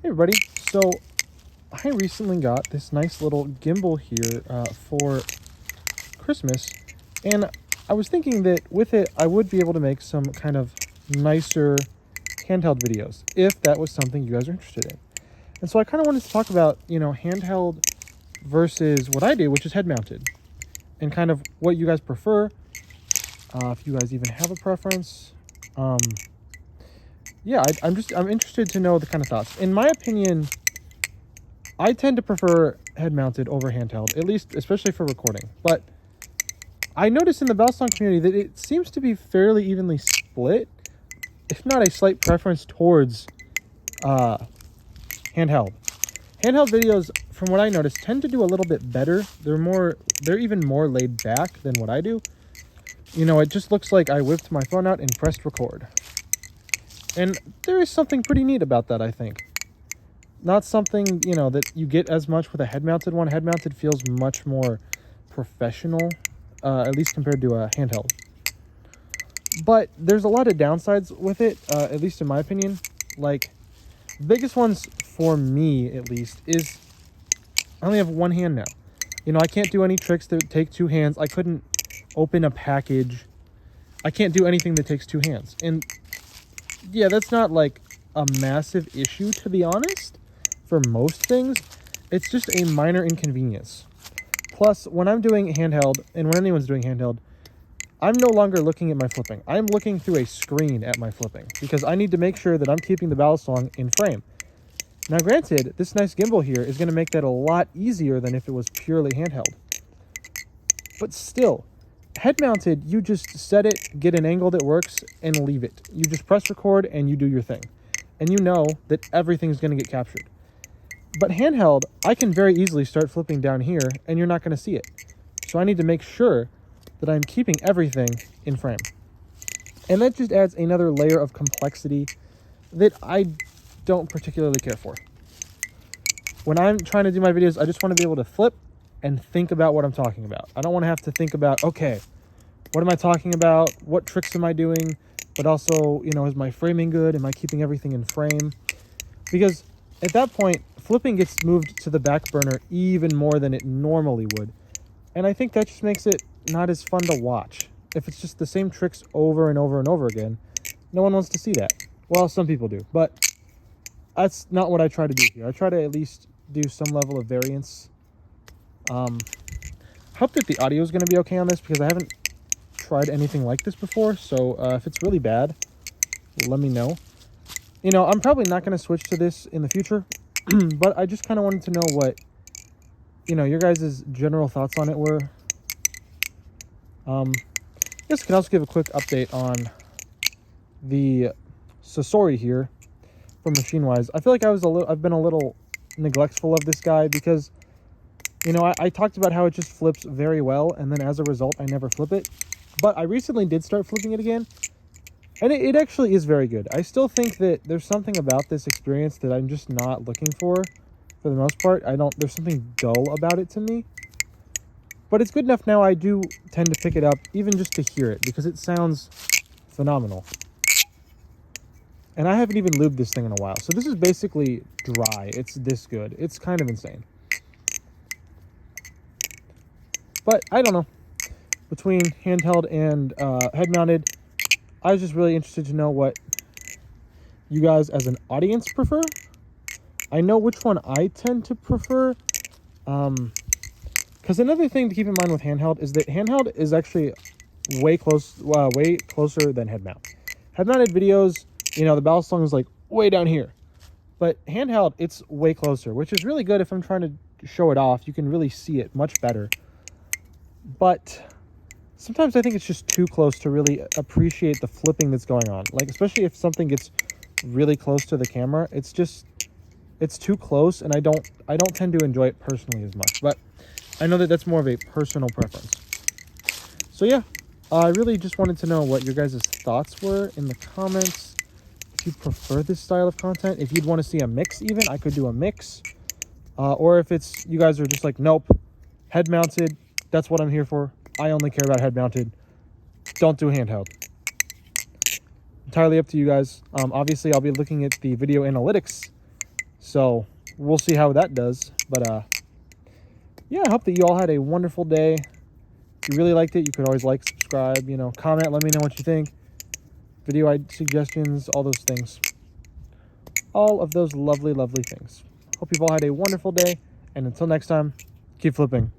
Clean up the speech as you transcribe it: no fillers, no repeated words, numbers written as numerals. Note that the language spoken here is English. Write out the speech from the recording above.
Hey everybody, so I recently got this nice little gimbal here for Christmas, and I was thinking that with it I would be able to make some kind of nicer handheld videos if that was something you guys are interested in. And so I kind of wanted to talk about, handheld versus what I do, which is head mounted, and kind of what you guys prefer, if you guys even have a preference. Yeah, I'm interested to know the kind of thoughts. In my opinion, I tend to prefer head-mounted over handheld, at least, especially for recording. But I noticed in the balisong community that it seems to be fairly evenly split, if not a slight preference towards handheld. Handheld videos, from what I noticed, tend to do a little bit better. They're even more laid back than what I do. It just looks like I whipped my phone out and pressed record. And there is something pretty neat about that, I think. Not something, that you get as much with a head-mounted one. Head-mounted feels much more professional, at least compared to a handheld. But there's a lot of downsides with it, at least in my opinion. Like, the biggest ones for me, at least, is I only have one hand now. I can't do any tricks that take two hands. I couldn't open a package. I can't do anything that takes two hands. And yeah, that's not like a massive issue, to be honest, for most things. It's just a minor inconvenience. Plus, when I'm doing handheld, and when anyone's doing handheld, I'm no longer looking at my flipping. I'm looking through a screen at my flipping because I need to make sure that I'm keeping the balisong in frame. Now, granted, this nice gimbal here is going to make that a lot easier than if it was purely handheld. But still, head-mounted, you just set it, get an angle that works, and leave it. You just press record and you do your thing. And you know that everything's going to get captured. But handheld, I can very easily start flipping down here and you're not going to see it. So I need to make sure that I'm keeping everything in frame. And that just adds another layer of complexity that I don't particularly care for. When I'm trying to do my videos, I just want to be able to flip and think about what I'm talking about. I don't want to have to think about, okay, what am I talking about? What tricks am I doing? But also, is my framing good? Am I keeping everything in frame? Because at that point, flipping gets moved to the back burner even more than it normally would. And I think that just makes it not as fun to watch. If it's just the same tricks over and over and over again, no one wants to see that. Well, some people do, but that's not what I try to do here. I try to at least do some level of variance. Hope that the audio is going to be okay on this because I haven't tried anything like this before. So if it's really bad, let me know. I'm probably not going to switch to this in the future, but I just kind of wanted to know what, your guys' general thoughts on it were. Yes, can also give a quick update on the Sasori here from Machine-Wise. I feel like I've been a little neglectful of this guy because I talked about how it just flips very well, and then as a result, I never flip it. But I recently did start flipping it again, and it actually is very good. I still think that there's something about this experience that I'm just not looking for the most part. There's something dull about it to me. But it's good enough now I do tend to pick it up, even just to hear it, because it sounds phenomenal. And I haven't even lubed this thing in a while. So this is basically dry. It's this good. It's kind of insane. But I don't know. Between handheld and head-mounted, I was just really interested to know what you guys as an audience prefer. I know which one I tend to prefer. Because another thing to keep in mind with handheld is that handheld is actually way closer than head-mount. Head-mounted videos, the balisong is like way down here. But handheld, it's way closer, which is really good if I'm trying to show it off. You can really see it much better. But sometimes I think it's just too close to really appreciate the flipping that's going on. Like, especially if something gets really close to the camera, it's too close, and I don't tend to enjoy it personally as much. But I know that that's more of a personal preference. So yeah, I really just wanted to know what your guys' thoughts were in the comments. If you prefer this style of content, if you'd want to see a mix even, I could do a mix. Or if you guys are just like, nope, head-mounted, that's what I'm here for. I only care about head-mounted. Don't do handheld. Entirely up to you guys. Obviously, I'll be looking at the video analytics So we'll see how that does. But yeah, I hope that you all had a wonderful day. If you really liked it, you could always like, subscribe, comment, let me know what you think. Video suggestions, all those things. All of those lovely, lovely things. Hope you've all had a wonderful day. And until next time, keep flipping.